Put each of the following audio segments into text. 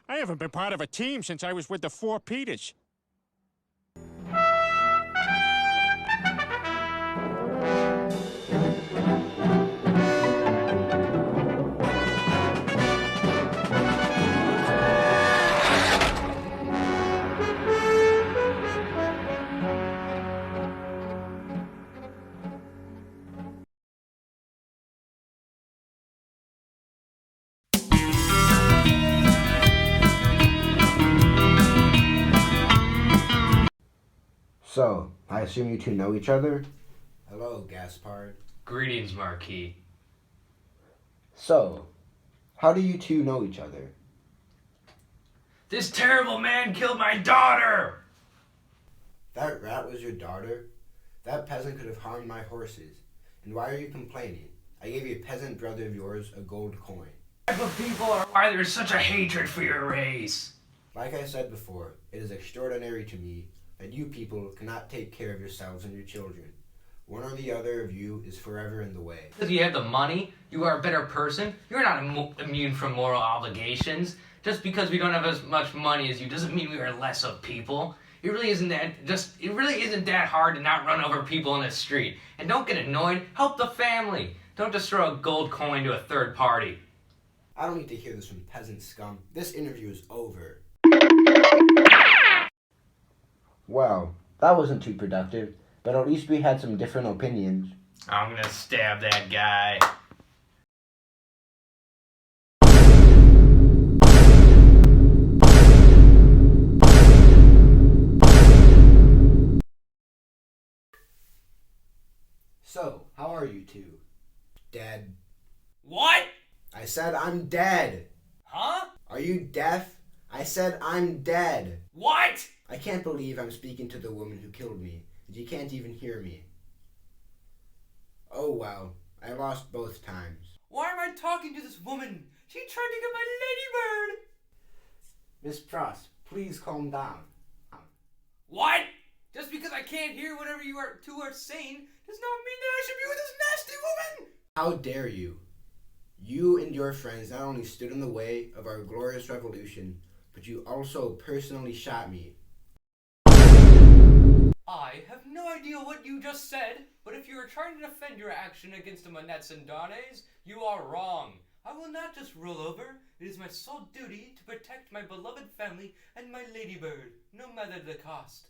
I haven't been part of a team since I was with the Four Peters. So, I assume you two know each other? Hello, Gaspard. Greetings, Marquis. So, how do you two know each other? This terrible man killed my daughter! That rat was your daughter? That peasant could have harmed my horses. And why are you complaining? I gave a peasant brother of yours a gold coin. What type of people are why there's such a hatred for your race? Like I said before, it is extraordinary to me that you people cannot take care of yourselves and your children. One or the other of you is forever in the way. Because you have the money, you are a better person, you're not immune from moral obligations. Just because we don't have as much money as you doesn't mean we are less of people. It really isn't that hard to not run over people in the street. And don't get annoyed, help the family. Don't just throw a gold coin to a third party. I don't need to hear this from peasant scum. This interview is over. Well, that wasn't too productive, but at least we had some different opinions. I'm gonna stab that guy. So, how are you two? Dead. What? I said I'm dead. Huh? Are you deaf? I said I'm dead. What? I can't believe I'm speaking to the woman who killed me, and you can't even hear me. Oh well, I lost both times. Why am I talking to this woman? She tried to get my ladybird! Miss Pross, please calm down. What? Just because I can't hear whatever you two are saying does not mean that I should be with this nasty woman! How dare you? You and your friends not only stood in the way of our glorious revolution, but you also personally shot me. I have no idea what you just said, but if you are trying to defend your action against the Monettes and Danes, you are wrong. I will not just roll over. It is my sole duty to protect my beloved family and my ladybird, no matter the cost.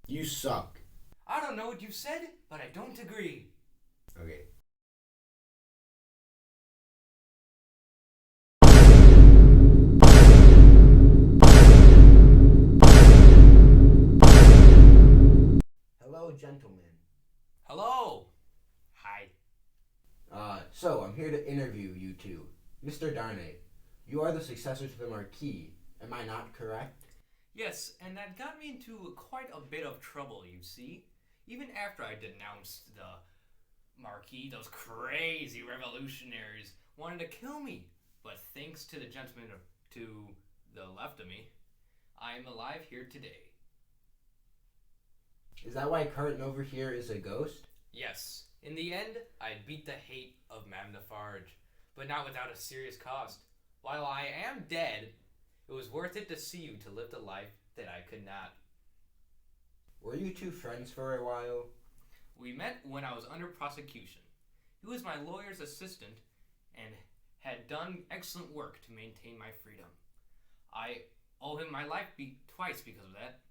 You suck. I don't know what you said, but I don't agree. Okay. Hello, gentlemen. Hello. Hi. So I'm here to interview you two. Mr. Darnay, you are the successor to the Marquis. Am I not correct? Yes, and that got me into quite a bit of trouble, you see. Even after I denounced the Marquis, those crazy revolutionaries wanted to kill me. But thanks to the gentleman to the left of me, I am alive here today. Is that why Carton over here is a ghost? Yes, in the end, I beat the hate of Madame Defarge, but not without a serious cost. While I am dead, it was worth it to see you to live the life that I could not. Were you two friends for a while? We met when I was under prosecution. He was my lawyer's assistant and had done excellent work to maintain my freedom. I owe him my life twice because of that.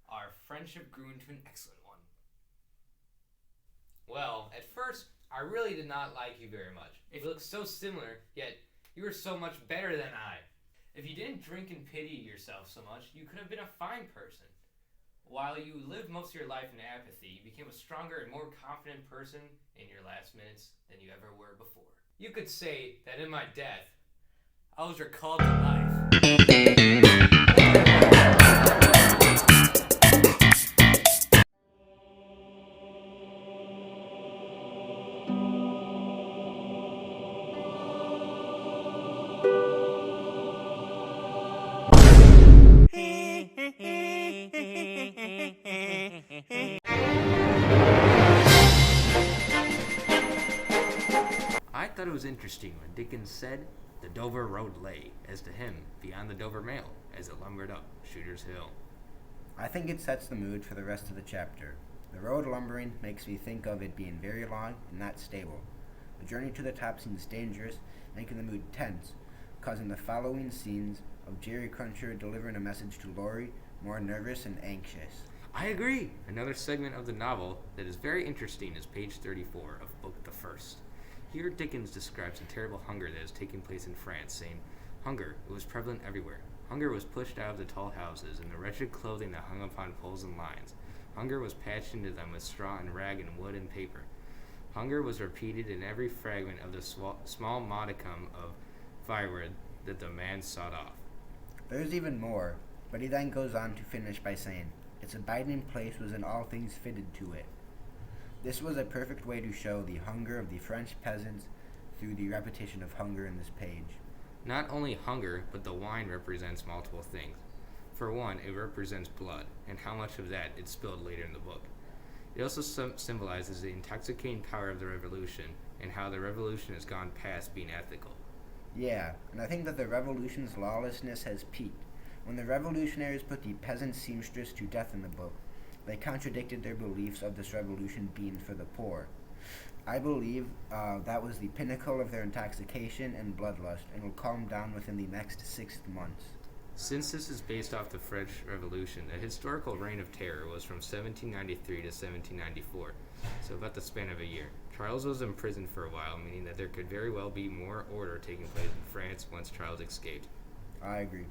Our friendship grew into an excellent one. Well, at first, I really did not like you very much. It looked so similar, yet you were so much better than I. If you didn't drink and pity yourself so much, you could have been a fine person. While you lived most of your life in apathy, you became a stronger and more confident person in your last minutes than you ever were before. You could say that in my death, I was recalled to life. I thought it was interesting when Dickens said, The Dover road lay, as to him, beyond the Dover Mail, as it lumbered up Shooter's Hill. I think it sets the mood for the rest of the chapter. The road lumbering makes me think of it being very long and not stable. The journey to the top seems dangerous, making the mood tense, causing the following scenes of Jerry Cruncher delivering a message to Laurie more nervous and anxious. I agree! Another segment of the novel that is very interesting is page 34 of Book the First. Here Dickens describes the terrible hunger that is taking place in France, saying, "Hunger, it was prevalent everywhere. Hunger was pushed out of the tall houses and the wretched clothing that hung upon poles and lines. Hunger was patched into them with straw and rag and wood and paper. Hunger was repeated in every fragment of the small modicum of firewood that the man sawed off." There's even more, but he then goes on to finish by saying, "Its abiding place was in all things fitted to it." This was a perfect way to show the hunger of the French peasants through the repetition of hunger in this page. Not only hunger, but the wine represents multiple things. For one, it represents blood, and how much of that is spilled later in the book. It also symbolizes the intoxicating power of the revolution, and how the revolution has gone past being ethical. Yeah, and I think that the revolution's lawlessness has peaked. When the revolutionaries put the peasant seamstress to death in the book, they contradicted their beliefs of this revolution being for the poor. I believe that was the pinnacle of their intoxication and bloodlust, and will calm down within the next 6 months. Since this is based off the French Revolution, the historical reign of terror was from 1793 to 1794, so about the span of a year. Charles was imprisoned for a while, meaning that there could very well be more order taking place in France once Charles escaped. I agree.